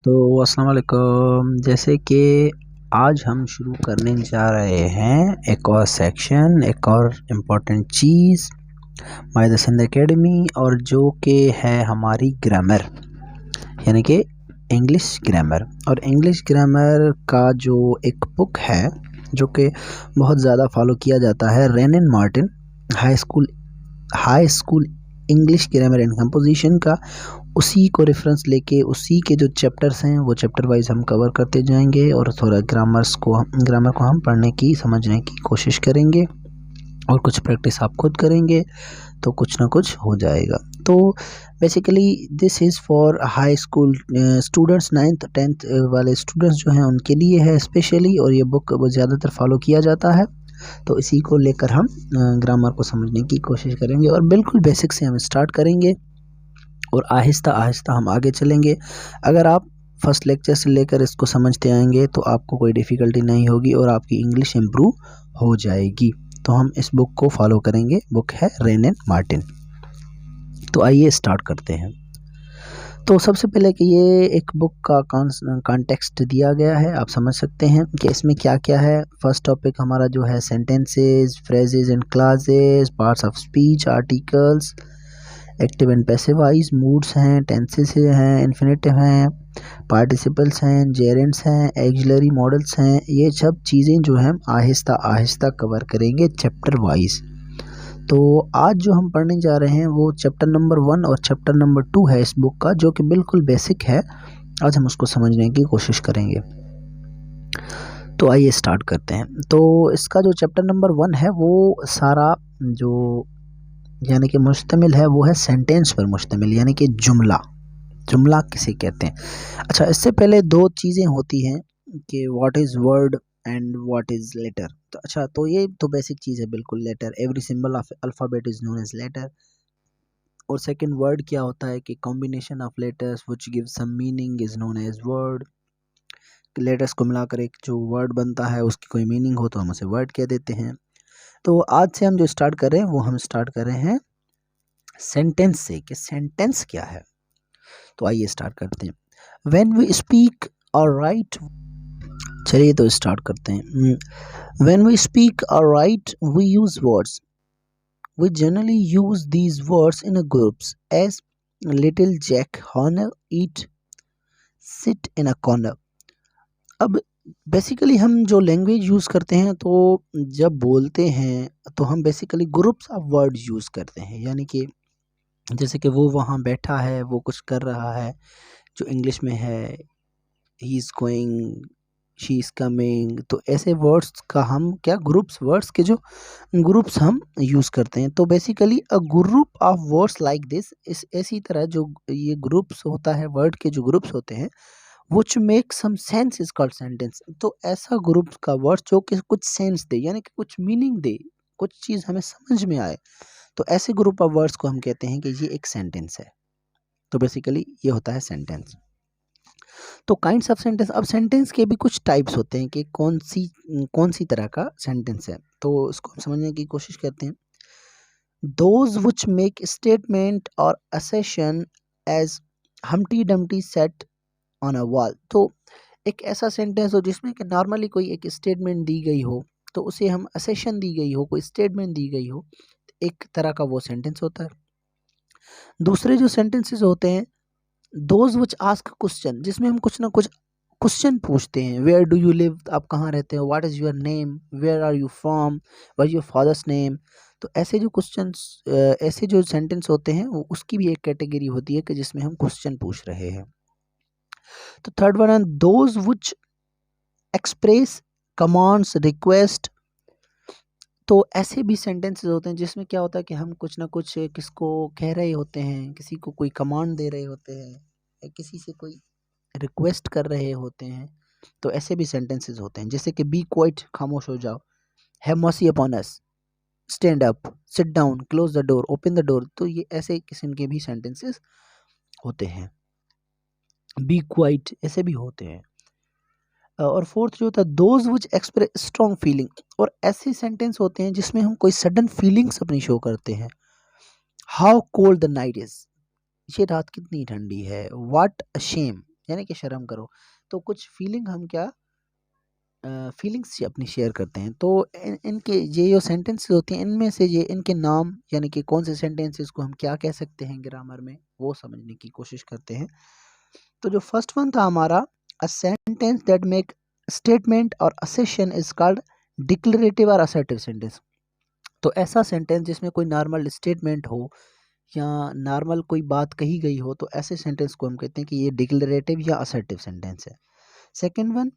तो अस्सलाम वालेकुम। जैसे कि आज हम शुरू करने जा रहे हैं एक और सेक्शन, एक और इम्पोर्टेंट चीज़ माय दसंद एकेडमी, और जो कि है हमारी ग्रामर, यानी कि इंग्लिश ग्रामर। और इंग्लिश ग्रामर का जो एक बुक है जो कि बहुत ज़्यादा फॉलो किया जाता है, rain and Martin high school English grammar and composition का, उसी को रेफरेंस लेके उसी के जो चैप्टर्स हैं वो चैप्टर वाइज हम कवर करते जाएंगे और थोड़ा ग्रामर को हम पढ़ने की समझने की कोशिश करेंगे और कुछ प्रैक्टिस आप खुद करेंगे तो कुछ ना कुछ हो जाएगा। तो basically this is for high school students, 9th 10th वाले स्टूडेंट्स जो हैं उनके लिए है स्पेशली, और ये बुक ज़्यादातर फॉलो किया जाता है। तो इसी को लेकर हम ग्रामर को समझने की कोशिश करेंगे और बिल्कुल बेसिक से हम स्टार्ट करेंगे और आहिस्ता आहिस्ता हम आगे चलेंगे। अगर आप फर्स्ट लेक्चर से लेकर इसको समझते आएंगे तो आपको कोई डिफ़िकल्टी नहीं होगी और आपकी इंग्लिश इम्प्रूव हो जाएगी। तो हम इस बुक को फॉलो करेंगे। बुक है रेन एंड मार्टिन। तो आइए स्टार्ट करते हैं। तो सबसे पहले कि ये एक बुक का कॉन्टेक्स्ट दिया गया है, आप समझ सकते हैं कि इसमें क्या क्या है। फर्स्ट टॉपिक हमारा जो है sentences, phrases and classes, parts of speech, articles, active and passive voice, moods हैं, टेंसेस हैं, इन्फिनेटिव हैं, पार्टिसिपल्स हैं, जेरेंट्स हैं, एक्सिलरी मॉडल्स हैं। ये सब चीज़ें जो हैं आहिस्ता आहिस्ता कवर करेंगे चैप्टर वाइज। तो आज जो हम पढ़ने जा रहे हैं वो चैप्टर नंबर 1 और चैप्टर नंबर 2 है इस बुक का, जो कि बिल्कुल बेसिक है। आज हम उसको समझने की कोशिश करेंगे। तो आइए स्टार्ट करते हैं। तो इसका जो चैप्टर नंबर 1 है वो सारा जो यानी कि मुश्तमिल है वो है सेंटेंस पर मुश्तमिल, यानी कि जुमला किसे कहते हैं। अच्छा, इससे पहले दो चीज़ें होती हैं कि what is word and what is letter. तो अच्छा, तो ये तो बेसिक चीज़ है बिल्कुल, letter, every symbol of alphabet is known as letter. और सेकंड वर्ड क्या होता है कि combination of letters which give some meaning is known as word. Letters को मिलाकर एक जो वर्ड बनता है उसकी कोई मीनिंग हो तो हम उसे वर्ड कह देते हैं। तो आज से हम जो स्टार्ट कर रहे हैं वो हम स्टार्ट कर रहे हैं सेंटेंस से, कि सेंटेंस क्या है। तो आइए स्टार्ट करते हैं। When we speak or write, चलिए तो स्टार्ट करते हैं। When we speak or write we use words. We generally use these words in groups as little Jack Horner eat sit in a corner. अब basically हम जो language use करते हैं, तो जब बोलते हैं तो हम basically groups of word use करते हैं, यानी कि जैसे कि वो वहाँ बैठा है, वो कुछ कर रहा है, जो इंग्लिश में है he is going, she is coming. तो ऐसे वर्ड्स का हम क्या, वर्ड्स के जो ग्रुप्स हम यूज़ करते हैं। तो basically a group of words like this, इस ऐसी तरह जो ये ग्रुप्स होता है, वर्ड के जो ग्रुप्स होते हैं which make some sense is called sentence। तो ऐसा ग्रुप का वर्ड जो कि कुछ सेंस दे, यानी कि कुछ मीनिंग दे, कुछ चीज़ हमें समझ में आए, तो ऐसे ग्रुप ऑफ वर्ड्स को हम कहते हैं कि ये एक सेंटेंस है। तो बेसिकली ये होता है सेंटेंस। तो काइंड्स ऑफ सेंटेंस, अब सेंटेंस के भी कुछ टाइप्स होते हैं कि कौन सी तरह का सेंटेंस है, तो उसको हम समझने की कोशिश करते हैं। Those which make statement or assertion as Humpty Dumpty sat on a wall। तो एक ऐसा सेंटेंस हो जिसमें कि नॉर्मली कोई एक स्टेटमेंट दी गई हो, तो उसे हम असेशन दी गई हो, कोई स्टेटमेंट दी गई हो, एक तरह का वो सेंटेंस होता है। दूसरे जो सेंटेंसेस होते हैं, दोज विच आस्क क्वेश्चन, जिसमें हम कुछ ना कुछ क्वेश्चन पूछते हैं। वेयर डू यू लिव, आप कहाँ रहते हो, what is your name, where are you from, what is your father's name. तो ऐसे जो क्वेश्चंस, ऐसे जो सेंटेंस होते हैं वो उसकी भी एक कैटेगरी होती है कि जिसमें हम क्वेश्चन पूछ रहे हैं। तो थर्ड वन है those which express commands request. तो ऐसे भी सेंटेंसेस होते हैं जिसमें क्या होता है कि हम कुछ ना कुछ किसको कह रहे होते हैं, किसी को कोई कमांड दे रहे होते हैं या किसी से कोई रिक्वेस्ट कर रहे होते हैं। तो ऐसे भी सेंटेंसेस होते हैं, जैसे कि बी क्वाइट, खामोश हो जाओ, have mercy upon us, stand up, sit down, close the door, open the door. तो ये ऐसे किस्म के भी सेंटेंसेस होते हैं। बी क्वाइट ऐसे भी होते हैं। और फोर्थ जो होता है those which express strong feeling, और ऐसे सेंटेंस होते हैं जिसमें हम कोई सडन फीलिंग्स अपनी शो करते हैं। How cold the night is, ये रात कितनी ठंडी है। व्हाट अ शेम, यानी कि शर्म करो। तो कुछ फीलिंग हम क्या फीलिंग्स अपनी शेयर करते हैं। तो इनके ये जो सेंटेंसेस होती हैं इनमें से ये इनके नाम यानी कि कौन से सेंटेंसेस को हम क्या कह सकते हैं ग्रामर में, वो समझने की कोशिश करते हैं। तो जो फर्स्ट वन था हमारा, अ सेंटेंस दैट मेक स्टेटमेंट और असेशन इज कॉल्ड डिक्लेरेटिव और असर्टिव सेंटेंस। तो ऐसा सेंटेंस जिसमें कोई नॉर्मल स्टेटमेंट हो या नॉर्मल कोई बात कही गई हो, तो ऐसे सेंटेंस को हम कहते हैं कि ये डिक्लेरेटिव या असर्टिव सेंटेंस है। Second one,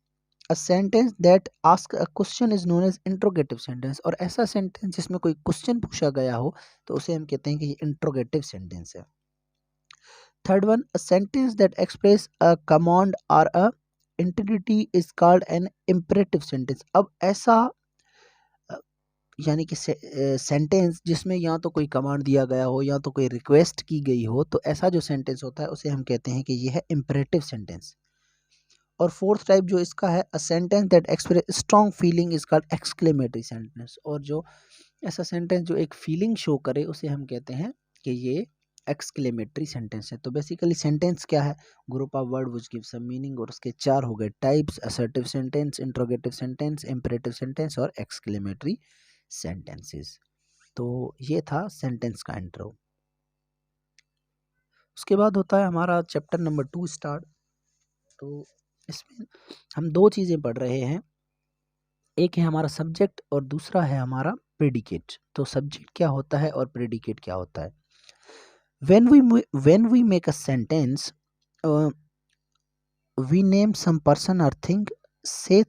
a sentence that ask a question is known as interrogative sentence. और ऐसा सेंटेंस जिसमें कोई क्वेश्चन पूछा गया हो तो उसे हम कहते हैं कि ये इंट्रोगेटिव सेंटेंस है। Third one, a sentence that express a command और a integrity is called an imperative sentence. अब ऐसा अ, यानी कि सेंटेंस जिसमें या तो कोई कमांड दिया गया हो या तो कोई रिक्वेस्ट की गई हो, तो ऐसा जो सेंटेंस होता है उसे हम कहते हैं कि यह है इम्परेटिव सेंटेंस। और फोर्थ टाइप जो इसका है, अ sentence that express strong feeling is called exclamatory sentence. और जो ऐसा सेंटेंस जो एक फीलिंग शो करे उसे हम कहते हैं कि ये एक्सक्लेमेटरी सेंटेंस है। तो बेसिकली सेंटेंस क्या है, group of word which give some meaning, और उसके चार हो गए types, assertive sentence, interrogative sentence, imperative sentence और एक्सक्लेमेटरी सेंटेंसेस। तो ये था सेंटेंस का इंट्रो। उसके बाद होता है हमारा चैप्टर नंबर 2 स्टार्ट। तो इसमें हम दो चीज़ें पढ़ रहे हैं, एक है हमारा सब्जेक्ट और दूसरा है हमारा प्रेडिकेट। तो सब्जेक्ट क्या होता है और प्रेडिकेट क्या होता है। when we make a sentence, uh, we name some person or thing, say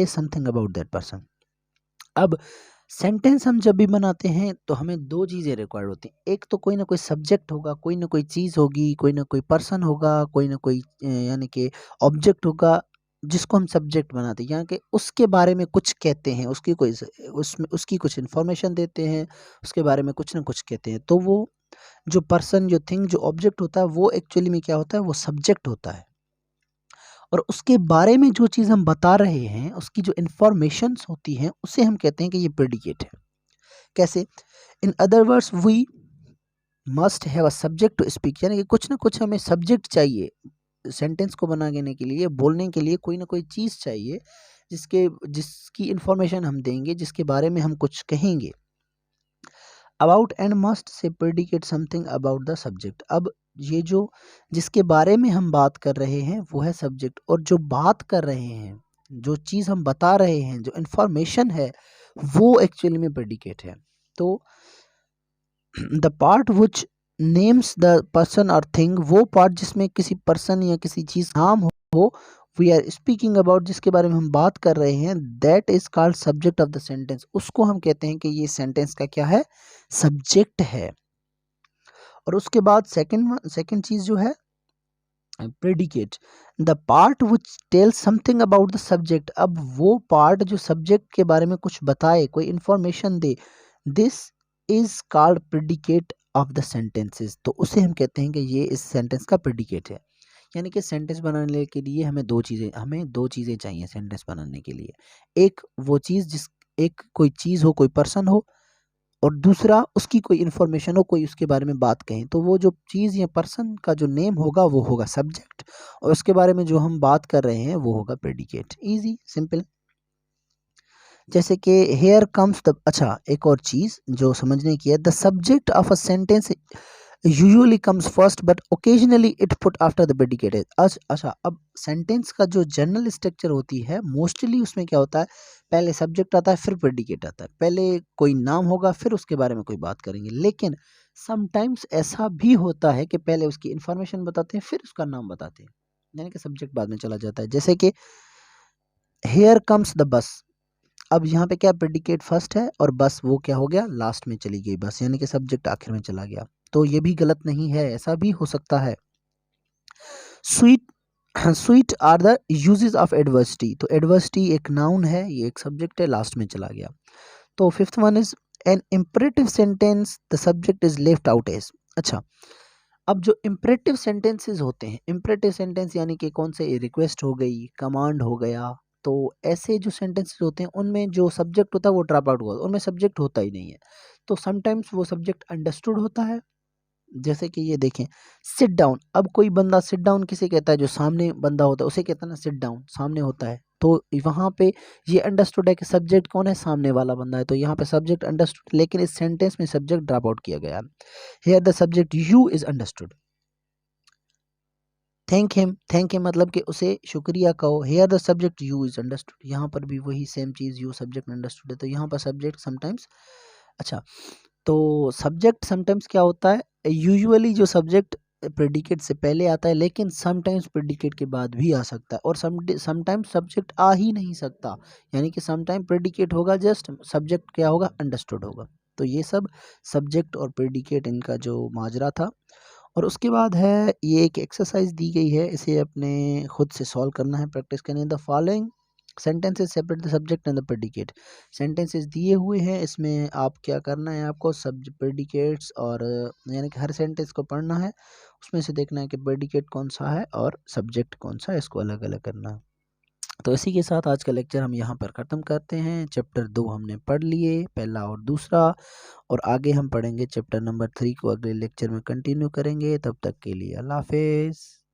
something about that person। अब सेंटेंस हम जब भी बनाते हैं तो हमें दो चीज़ें रिक्वायर्ड होती हैं, एक तो कोई ना कोई सब्जेक्ट होगा, कोई ना कोई चीज़ होगी, कोई ना कोई पर्सन होगा, कोई ना कोई यानी कि ऑब्जेक्ट होगा जिसको हम सब्जेक्ट बनाते हैं, यानी कि उसके बारे में कुछ कहते हैं, उसकी कोई उसमें उसकी कुछ इन्फॉर्मेशन देते हैं, उसके बारे में कुछ ना कुछ कहते हैं। तो वो जो पर्सन, जो थिंग, जो ऑब्जेक्ट होता है वो एक्चुअली में क्या होता है, वो सब्जेक्ट होता है। और उसके बारे में जो चीज़ हम बता रहे हैं, उसकी जो इन्फॉर्मेशंस होती हैं उसे हम कहते हैं कि ये प्रेडिकेट है। कैसे, in other words we must have a subject to speak, यानी कि कुछ ना कुछ हमें सब्जेक्ट चाहिए सेंटेंस को बनाने के लिए, बोलने के लिए कोई ना कोई चीज़ चाहिए जिसकी इन्फॉर्मेशन हम देंगे, जिसके बारे में हम कुछ कहेंगे। About and must say predicate something about the subject. अब ये जो जिसके बारे में हम बात कर रहे हैं वो है सब्जेक्ट, और जो बात कर रहे हैं, जो चीज़ हम बता रहे हैं, जो इन्फॉर्मेशन है वो एक्चुअली में प्रेडिकेट है। तो the part which names the person और थिंग, वो पार्ट जिसमें किसी पर्सन या किसी चीज़ नाम हो, वी आर स्पीकिंग अबाउट, जिसके बारे में हम बात कर रहे हैं, that is called subject of the sentence. उसको हम कहते हैं कि ये सेंटेंस का क्या है, सब्जेक्ट है। और उसके बाद सेकंड चीज़ जो है predicate, the part which tell something about the subject. अब वो पार्ट जो सब्जेक्ट के बारे में कुछ बताए, कोई information they, this is called predicate of the sentences. तो उसे हम कहते हैं कि ये इस सेंटेंस का प्रेडिकेट है। यानी कि सेंटेंस बनाने के लिए हमें दो चीज़ें चाहिए सेंटेंस बनाने के लिए। एक वो चीज़ एक कोई चीज़ हो, कोई पर्सन हो, और दूसरा उसकी कोई इन्फॉर्मेशन हो, कोई उसके बारे में बात कहें। तो वो जो चीज़ या पर्सन का जो नेम होगा वो होगा सब्जेक्ट, और उसके बारे में जो हम बात कर रहे हैं वो होगा प्रेडिकेट। Easy simple. जैसे कि हेयर कम्स द, अच्छा एक और चीज़ जो समझने की है, the subject of a sentence usually comes first but occasionally it put after the predicate. अच्छा, अब सेंटेंस का जो जनरल स्ट्रक्चर होती है मोस्टली उसमें क्या होता है, पहले सब्जेक्ट आता है फिर प्रेडिकेट आता है, पहले कोई नाम होगा फिर उसके बारे में कोई बात करेंगे। लेकिन समटाइम्स ऐसा भी होता है कि पहले उसकी इन्फॉर्मेशन बताते हैं फिर उसका नाम बताते हैं, यानी कि सब्जेक्ट बाद में चला जाता है। जैसे कि हेयर कम्स द बस, अब यहाँ पे क्या प्रेडिकेट फर्स्ट है और बस वो क्या हो गया, लास्ट में चली गई बस, यानी कि सब्जेक्ट आखिर में चला गया। तो ये भी गलत नहीं है, ऐसा भी हो सकता है। Sweet sweet are the uses of adversity, तो एडवर्सिटी एक नाउन है, ये एक सब्जेक्ट है, लास्ट में चला गया। तो fifth one is an imperative sentence, the subject is left out as. अच्छा, अब जो इम्परेटिव सेंटेंसेस होते हैं, इम्परेटिव सेंटेंस यानी कि कौन से, रिक्वेस्ट हो गई, कमांड हो गया, तो ऐसे जो सेंटेंसेस होते हैं उनमें जो सब्जेक्ट होता है वो ड्रॉप आउट होता है, उनमें सब्जेक्ट होता ही नहीं है। तो समटाइम्स वो सब्जेक्ट अंडरस्टूड होता है, जैसे कि ये देखें सिट डाउन, अब कोई बंदा सिट डाउन किसे कहता है, जो सामने बंदा होता है उसे कहता है ना सिट डाउन, सामने होता है। तो वहाँ पे ये अंडरस्टूड है कि सब्जेक्ट कौन है, सामने वाला बंदा है, तो यहाँ पे सब्जेक्ट अंडरस्टूड, लेकिन इस सेंटेंस में सब्जेक्ट ड्रॉप आउट किया गया। Here the subject you is understood. Thank him मतलब कि उसे शुक्रिया कहो। Here the subject you is understood, यहाँ पर भी वही same cheese, you subject understood है, तो यहाँ पर सब्जेक्ट समटाइम्स, अच्छा तो सब्जेक्ट समटाइम्स क्या होता है, यूजुअली जो सब्जेक्ट प्रेडिकेट से पहले आता है, लेकिन समटाइम्स प्रेडिकेट के बाद भी आ सकता है, और समटाइम्स सब्जेक्ट आ ही नहीं सकता, यानी कि समटाइम प्रेडिकेट होगा, जस्ट सब्जेक्ट क्या होगा, अंडरस्टूड होगा। तो ये सब सब्जेक्ट और प्रेडिकेट इनका जो माजरा था। और उसके बाद है ये एक एक्सरसाइज दी गई है, इसे अपने खुद से सॉल्व करना है, प्रैक्टिस करनी है। The following sentences separate the subject and the predicate, sentences दिए हुए हैं, इसमें आप क्या करना है, आपको सब्जेक्ट प्रेडिकेट्स और यानी कि हर सेंटेंस को पढ़ना है, उसमें से देखना है कि प्रेडिकेट कौन सा है और सब्जेक्ट कौन सा है, इसको अलग अलग करना है। तो इसी के साथ आज का लेक्चर हम यहाँ पर ख़त्म करते हैं। चैप्टर 2 हमने पढ़ लिए, पहला और दूसरा, और आगे हम पढ़ेंगे चैप्टर नंबर 3 को, अगले लेक्चर में कंटिन्यू करेंगे। तब तक के लिए अल्लाह हाफिज़।